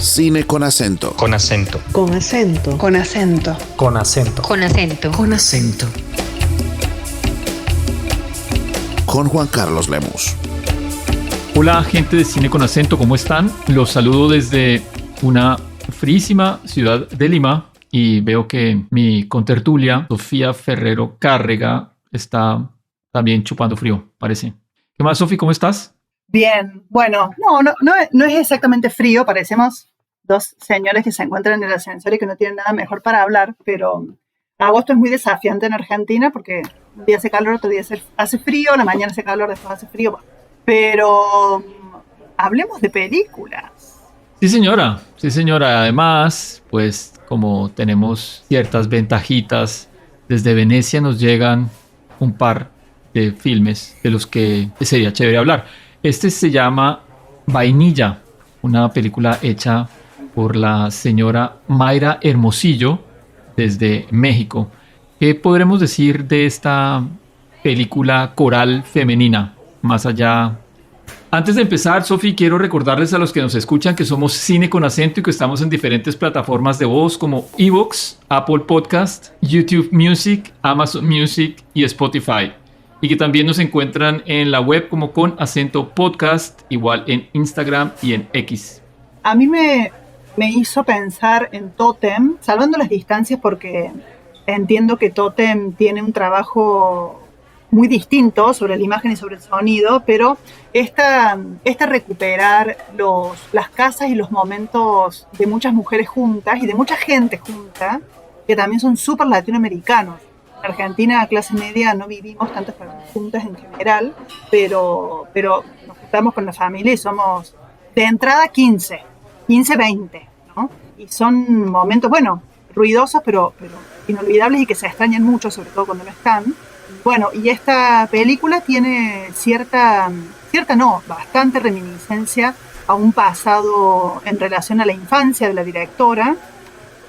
Cine con acento. Con acento. Con acento. Con acento. Con acento. Con acento. Con acento. Con Juan Carlos Lemus. Hola, gente de Cine con Acento, ¿cómo están? Los saludo desde una fríísima ciudad de Lima y veo que mi contertulia, Sofía Ferrero Cárrega, está también chupando frío, parece. ¿Qué más, Sofi? ¿Cómo estás? Bien, bueno, no es exactamente frío, parecemos dos señores que se encuentran en el ascensor y que no tienen nada mejor para hablar, pero agosto es muy desafiante en Argentina porque un día hace calor, otro día hace frío, la mañana hace calor, después hace frío, pero hablemos de películas. Sí, señora. Sí, señora. Además, pues como tenemos ciertas ventajitas, desde Venecia nos llegan un par de filmes de los que sería chévere hablar. Este se llama Vainilla, una película hecha por la señora Mayra Hermosillo desde México. ¿Qué podremos decir de esta película coral femenina? Más allá. Antes de empezar, Sofi, quiero recordarles a los que nos escuchan que somos Cine con Acento y que estamos en diferentes plataformas de voz como iVoox, Apple Podcast, YouTube Music, Amazon Music y Spotify. Y que también nos encuentran en la web como Con Acento Podcast, igual en Instagram y en X. A mí me hizo pensar en Totem, salvando las distancias porque entiendo que Totem tiene un trabajo muy distinto sobre la imagen y sobre el sonido, pero esta recuperar las casas y los momentos de muchas mujeres juntas y de mucha gente junta, que también son súper latinoamericanos. En Argentina, clase media, no vivimos tantas personas juntas en general, pero nos juntamos con la familia y somos de entrada 15, 20, ¿no? Y son momentos, bueno, ruidosos, pero inolvidables y que se extrañan mucho, sobre todo cuando no están. Bueno, y esta película tiene bastante reminiscencia a un pasado en relación a la infancia de la directora,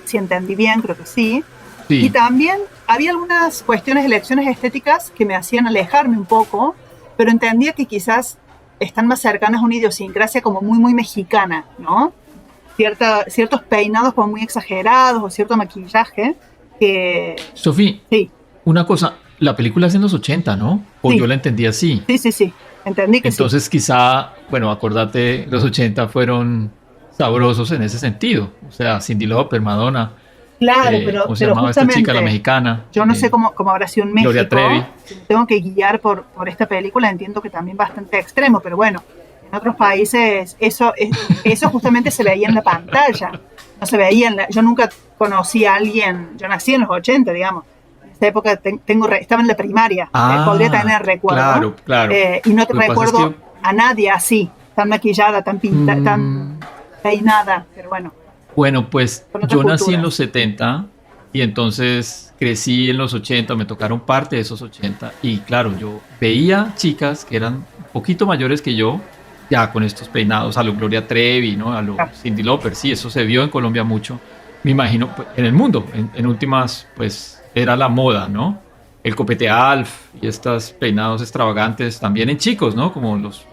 si entendí bien, creo que sí. Y también había algunas cuestiones de elecciones estéticas que me hacían alejarme un poco, pero entendía que quizás están más cercanas a una idiosincrasia como muy, muy mexicana, ¿no? Ciertos peinados como muy exagerados o cierto maquillaje que... Sofía, sí. Una cosa, la película es en los 80, ¿no? O sí. Yo la entendí así. Sí, entendí que entonces, quizá, bueno, acordate, los 80 fueron sabrosos en ese sentido. O sea, Cyndi Lauper, Madonna. Claro, ¿cómo se llamaba esta chica, la mexicana? Yo no sé cómo habrá sido en México. Gloria Trevi. Si tengo que guiar por esta película, entiendo que también bastante extremo, pero bueno, en otros países eso justamente se veía en la pantalla. No se veía yo nunca conocí a alguien, yo nací en los 80, digamos. En esta época estaba en la primaria, podría tener recuerdo. Claro. Y no te recuerdo a nadie así, tan maquillada, tan pintada, tan peinada, pero bueno. Bueno, pues yo nací en los 70 y entonces crecí en los 80, me tocaron parte de esos 80 y claro, yo veía chicas que eran un poquito mayores que yo, ya con estos peinados a lo Gloria Trevi, ¿no? A lo Cyndi Lauper, sí, eso se vio en Colombia mucho, me imagino, pues, en el mundo, en últimas, pues era la moda, ¿no? El copete Alf y estos peinados extravagantes también en chicos, ¿no? Como los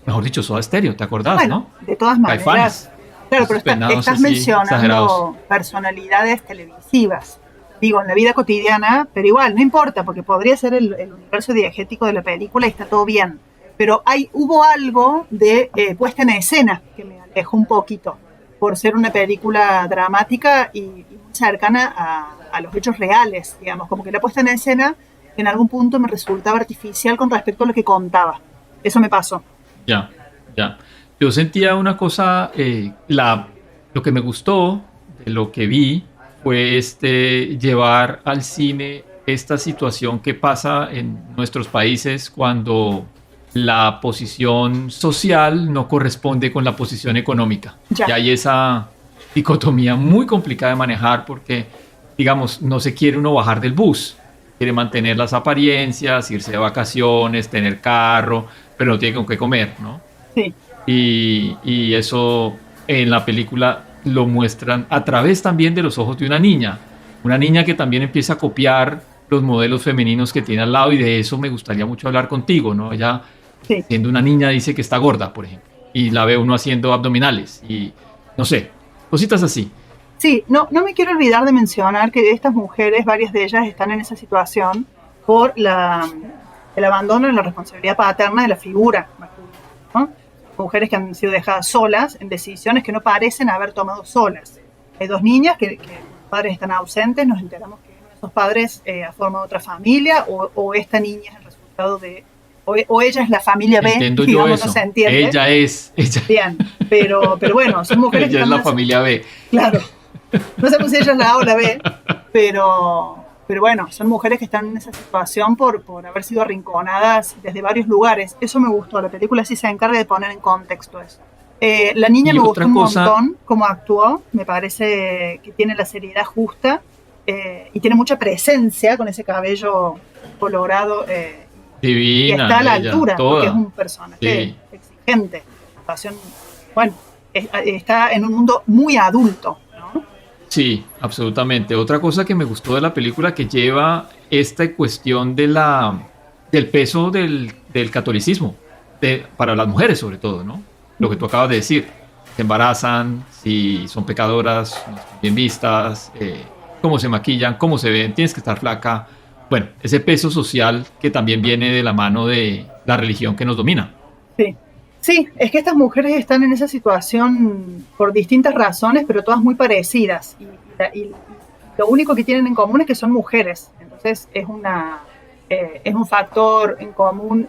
mejor dicho, Soda Stereo, ¿te acordás, bueno, no? De todas maneras. Caifanes. Claro, pero estás mencionando exagerados. Personalidades televisivas, digo, en la vida cotidiana, pero igual, no importa, porque podría ser el universo diegético de la película y está todo bien. Pero hubo algo de puesta en escena que me alejó un poquito, por ser una película dramática y muy cercana a los hechos reales, digamos, como que la puesta en escena en algún punto me resultaba artificial con respecto a lo que contaba. Eso me pasó. Ya. Yo sentía una cosa, lo que me gustó de lo que vi fue llevar al cine esta situación que pasa en nuestros países cuando la posición social no corresponde con la posición económica. Ya hay esa dicotomía muy complicada de manejar porque, digamos, no se quiere uno bajar del bus, quiere mantener las apariencias, irse de vacaciones, tener carro, pero no tiene con qué comer, ¿no? Sí. Y eso en la película lo muestran a través también de los ojos de una niña que también empieza a copiar los modelos femeninos que tiene al lado y de eso me gustaría mucho hablar contigo, ¿no? Ella, siendo una niña, dice que está gorda, por ejemplo, y la ve uno haciendo abdominales y no sé, cositas así. Sí, no me quiero olvidar de mencionar que estas mujeres, varias de ellas están en esa situación por el abandono de la responsabilidad paterna de la figura masculina, ¿no? Mujeres que han sido dejadas solas en decisiones que no parecen haber tomado solas. Hay dos niñas que los padres están ausentes, nos enteramos que uno de esos padres ha formado otra familia o esta niña es el resultado de... O ella es la familia B, Entiendo digamos, yo eso. no se entiende. Ella, Bien, pero bueno, son mujeres que ella es están la en familia B. Claro, no sabemos si ella es la A o la B, pero bueno, son mujeres que están en esa situación por haber sido arrinconadas desde varios lugares. Eso me gustó, la película sí se encarga de poner en contexto eso. La niña Y me otra gustó un cosa- montón cómo actuó, me parece que tiene la seriedad justa y tiene mucha presencia con ese cabello colorado y Divina, está a la ella, altura, porque es toda. un personaje Sí. exigente. Pasión, bueno, está en un mundo muy adulto, ¿no? Sí, absolutamente. Otra cosa que me gustó de la película que lleva esta cuestión del peso del catolicismo, para las mujeres sobre todo, ¿no? Lo que tú acabas de decir, se embarazan, si son pecadoras, no están bien vistas, cómo se maquillan, cómo se ven, tienes que estar flaca. Bueno, ese peso social que también viene de la mano de la religión que nos domina. Sí. Sí, es que estas mujeres están en esa situación por distintas razones, pero todas muy parecidas. Y lo único que tienen en común es que son mujeres. Entonces es un factor en común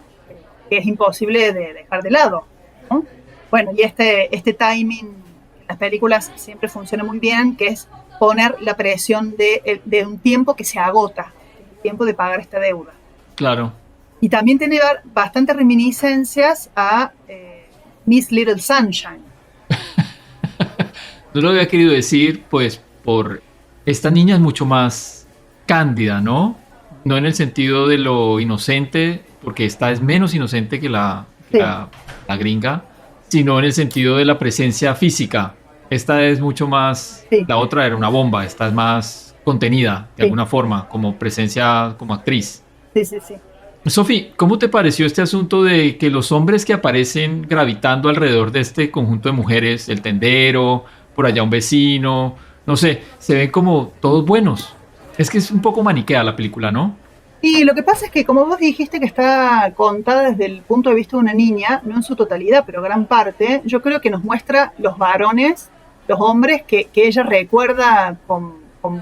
que es imposible de dejar de lado, ¿no? Bueno, y este timing en las películas siempre funciona muy bien, que es poner la presión de un tiempo que se agota, el tiempo de pagar esta deuda. Claro. Y también tiene bastantes reminiscencias a Miss Little Sunshine. No lo había querido decir, pues, por esta niña es mucho más cándida, ¿no? No en el sentido de lo inocente, porque esta es menos inocente que Sí. la gringa, sino en el sentido de la presencia física. Esta es mucho más, Sí. la otra era una bomba, esta es más contenida, de Sí. alguna forma, como presencia, como actriz. Sí, sí, sí. Sofi, ¿cómo te pareció este asunto de que los hombres que aparecen gravitando alrededor de este conjunto de mujeres, el tendero, por allá un vecino, no sé, se ven como todos buenos? Es que es un poco maniquea la película, ¿no? Y lo que pasa es que, como vos dijiste que está contada desde el punto de vista de una niña, no en su totalidad, pero gran parte, yo creo que nos muestra los varones, los hombres que ella recuerda con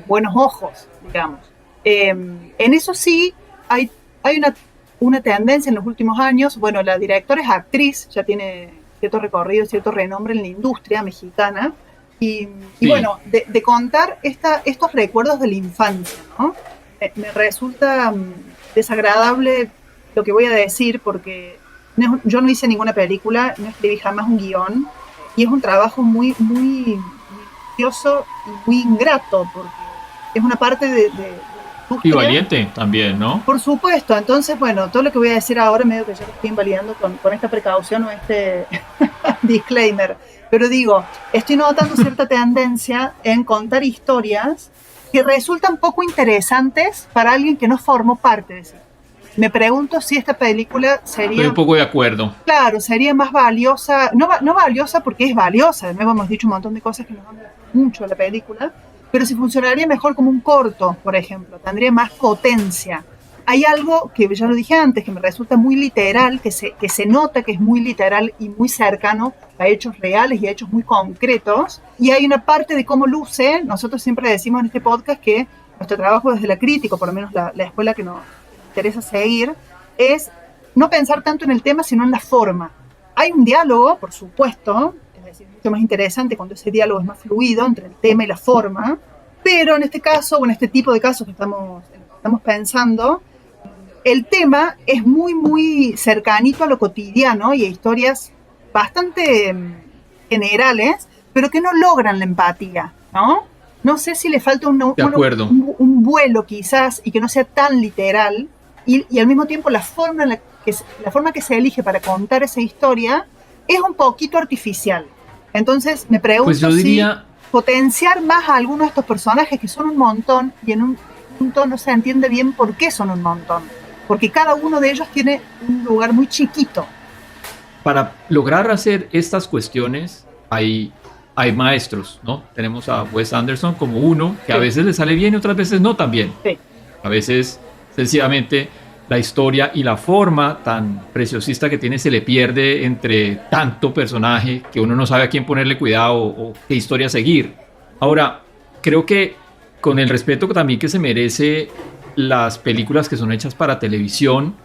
buenos ojos, digamos. En eso sí hay una tendencia en los últimos años. Bueno, la directora es actriz, ya tiene cierto recorrido, cierto renombre en la industria mexicana. Y Sí. bueno, de contar estos recuerdos de la infancia, ¿no? Me resulta desagradable lo que voy a decir porque yo no hice ninguna película, no escribí jamás un guión y es un trabajo muy, muy minucioso y muy ingrato porque es una parte de Y industria. valiente también, ¿no? Por supuesto, entonces, bueno, todo lo que voy a decir ahora medio que ya lo estoy invalidando con esta precaución o este disclaimer. Pero digo, estoy notando cierta tendencia en contar historias que resultan poco interesantes para alguien que no formó parte de eso. Me pregunto si esta película Estoy sería, un poco de acuerdo. claro, sería más valiosa, no valiosa porque es valiosa, de nuevo hemos dicho un montón de cosas que nos han gustado mucho de la película, pero si funcionaría mejor como un corto, por ejemplo, tendría más potencia. Hay algo que ya lo dije antes, que me resulta muy literal, que se nota que es muy literal y muy cercano a hechos reales y a hechos muy concretos. Y hay una parte de cómo luce, nosotros siempre decimos en este podcast que nuestro trabajo desde la crítica, por lo menos la escuela que nos interesa seguir, es no pensar tanto en el tema, sino en la forma. Hay un diálogo, por supuesto, es decir, mucho más interesante cuando ese diálogo es más fluido entre el tema y la forma, pero en este caso, o en este tipo de casos que estamos pensando, el tema es muy, muy cercanito a lo cotidiano y a historias bastante generales, pero que no logran la empatía, ¿no? No sé si le falta De acuerdo. un vuelo quizás y que no sea tan literal y al mismo tiempo la forma que se elige para contar esa historia es un poquito artificial. Entonces me pregunto Pues yo diría, si potenciar más a algunos de estos personajes que son un montón y en un punto no se entiende bien por qué son un montón. Porque cada uno de ellos tiene un lugar muy chiquito. para lograr hacer estas cuestiones hay hay maestros, ¿no? Tenemos a Wes Anderson como uno, que a Sí. veces le sale bien y otras veces no tan bien. Sí. A veces, sencillamente, la historia y la forma tan preciosista que tiene se le pierde entre tanto personaje que uno no sabe a quién ponerle cuidado o qué historia seguir. Ahora, creo que con el respeto también que se merece las películas que son hechas para televisión,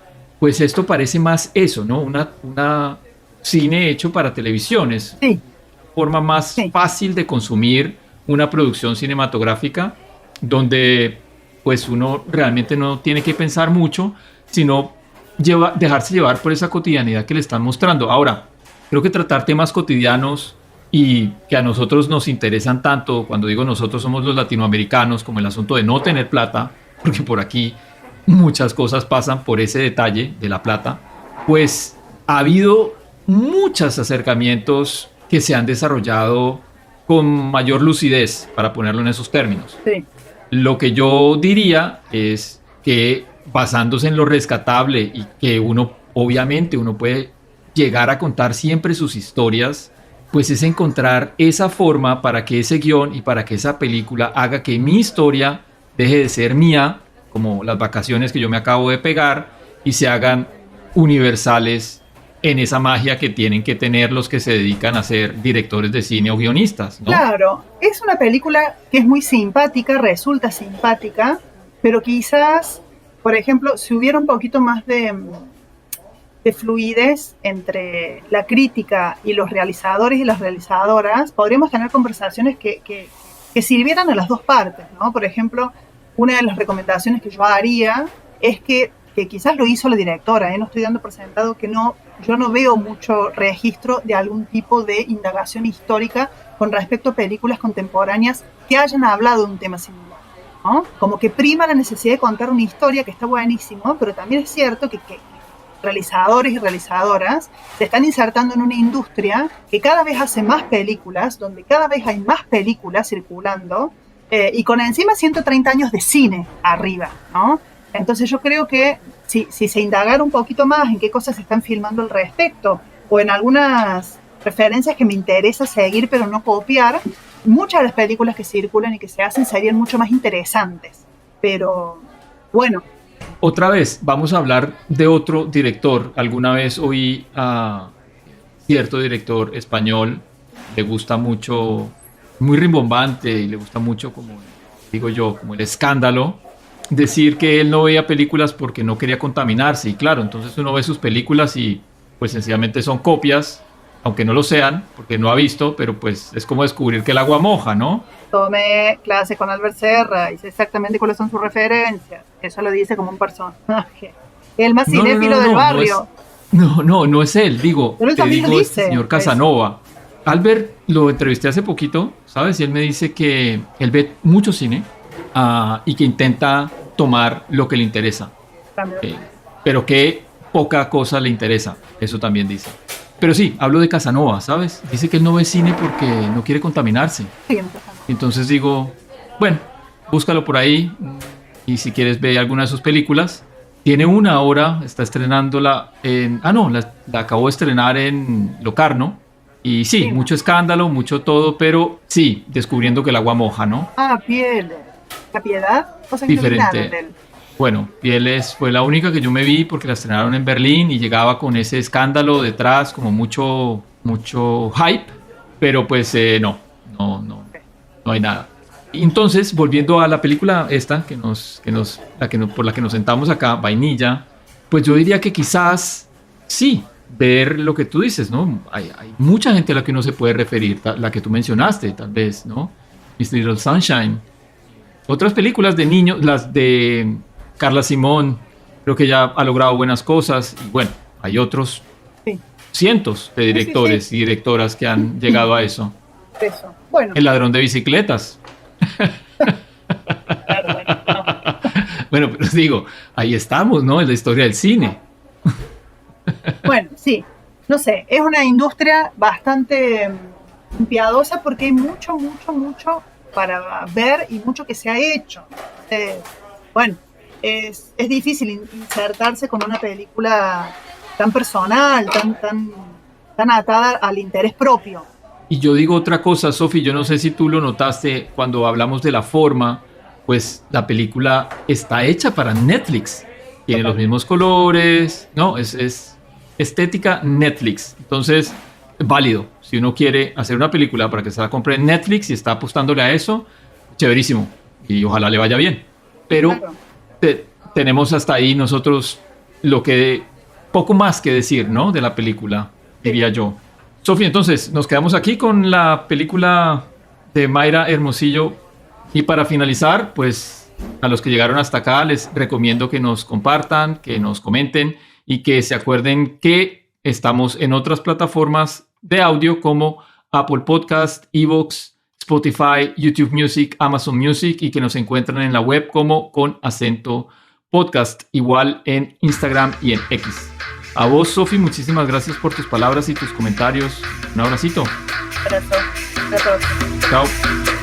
pues esto parece más eso, ¿no? Una cine hecho para televisión. Es Sí, forma más sí. fácil de consumir una producción cinematográfica donde pues uno realmente no tiene que pensar mucho, sino dejarse llevar por esa cotidianidad que le están mostrando. Ahora, creo que tratar temas cotidianos y que a nosotros nos interesan tanto, cuando digo nosotros somos los latinoamericanos, como el asunto de no tener plata, porque por aquí muchas cosas pasan por ese detalle de la plata, pues ha habido muchos acercamientos que se han desarrollado con mayor lucidez, para ponerlo en esos términos. Sí. Lo que yo diría es que basándose en lo rescatable y que uno, obviamente, uno puede llegar a contar siempre sus historias, pues es encontrar esa forma para que ese guión y para que esa película haga que mi historia deje de ser mía, como las vacaciones que yo me acabo de pegar, y se hagan universales en esa magia que tienen que tener los que se dedican a ser directores de cine o guionistas, ¿no? Claro, es una película que es muy simpática, resulta simpática, pero quizás, por ejemplo, si hubiera un poquito más de fluidez entre la crítica y los realizadores y las realizadoras, podríamos tener conversaciones que sirvieran a las dos partes, ¿no? Por ejemplo, una de las recomendaciones que yo haría es que quizás lo hizo la directora, no estoy dando por sentado que no, yo no veo mucho registro de algún tipo de indagación histórica con respecto a películas contemporáneas que hayan hablado de un tema similar, ¿no? Como que prima la necesidad de contar una historia, que está buenísimo, pero también es cierto que realizadores y realizadoras se están insertando en una industria que cada vez hace más películas, donde cada vez hay más películas circulando, y con encima 130 años de cine arriba, ¿no? Entonces yo creo que si se indagara un poquito más en qué cosas se están filmando al respecto, o en algunas referencias que me interesa seguir pero no copiar, muchas de las películas que circulan y que se hacen serían mucho más interesantes. Pero bueno. Otra vez, vamos a hablar de otro director. Alguna vez oí a cierto director español, le gusta mucho, muy rimbombante, y le gusta mucho, como digo yo, como el escándalo, decir que él no veía películas porque no quería contaminarse. Y claro, entonces uno ve sus películas y pues sencillamente son copias, aunque no lo sean, porque no ha visto, pero pues es como descubrir que el agua moja, ¿no? Tomé clase con Albert Serra y sé exactamente cuáles son sus referencias. Eso lo dice como un personaje. El más cinéfilo del barrio. No es él, digo, Pero él te también digo, lo este dice. señor Casanova. Albert lo entrevisté hace poquito, ¿sabes? Y él me dice que él ve mucho cine y que intenta tomar lo que le interesa, pero que poca cosa le interesa, eso también dice. Pero sí, hablo de Casanova, ¿sabes? Dice que él no ve cine porque no quiere contaminarse. Sí, Entonces digo, bueno, búscalo por ahí y si quieres ve alguna de sus películas. Tiene una ahora, está estrenándola en... la acabó de estrenar en Locarno. Y sí, mucho escándalo, mucho todo, pero sí, descubriendo que el agua moja, ¿no? Pieles. ¿La Piedad? Cosa diferente. Bueno, Pieles fue la única que yo me vi porque la estrenaron en Berlín y llegaba con ese escándalo detrás, como mucho hype, pero pues no hay nada. Entonces, volviendo a la película esta por la que nos sentamos acá, Vainilla, pues yo diría que quizás sí, ver lo que tú dices, ¿no? Hay mucha gente a la que uno se puede referir, la que tú mencionaste, tal vez, ¿no? Miss Little Sunshine. Otras películas de niños, las de Carla Simón, creo que ya ha logrado buenas cosas. Y bueno, hay otros cientos de directores y directoras que han llegado a eso. Eso. Bueno. El ladrón de bicicletas. Bueno, pero digo, ahí estamos, ¿no? En la historia del cine. Bueno, sí. No sé, es una industria bastante piadosa porque hay mucho para ver y mucho que se ha hecho. Bueno, es difícil insertarse con una película tan personal, tan atada al interés propio. Y yo digo otra cosa, Sofi, yo no sé si tú lo notaste cuando hablamos de la forma, pues la película está hecha para Netflix. Tiene los mismos colores, ¿no? Es estética Netflix. Entonces, válido. Si uno quiere hacer una película para que se la compre en Netflix y está apostándole a eso, chéverísimo. Y ojalá le vaya bien. Pero Claro. tenemos hasta ahí nosotros lo que poco más que decir, ¿no? De la película, diría yo. Sofía, entonces nos quedamos aquí con la película de Mayra Hermosillo. Y para finalizar, pues a los que llegaron hasta acá les recomiendo que nos compartan, que nos comenten y que se acuerden que estamos en otras plataformas de audio como Apple Podcast, Evox, Spotify, YouTube Music, Amazon Music y que nos encuentran en la web como Con Acento Podcast, igual en Instagram y en X. A vos, Sofi, muchísimas gracias por tus palabras y tus comentarios. Un abracito. Abrazo. Abrazo. Chao.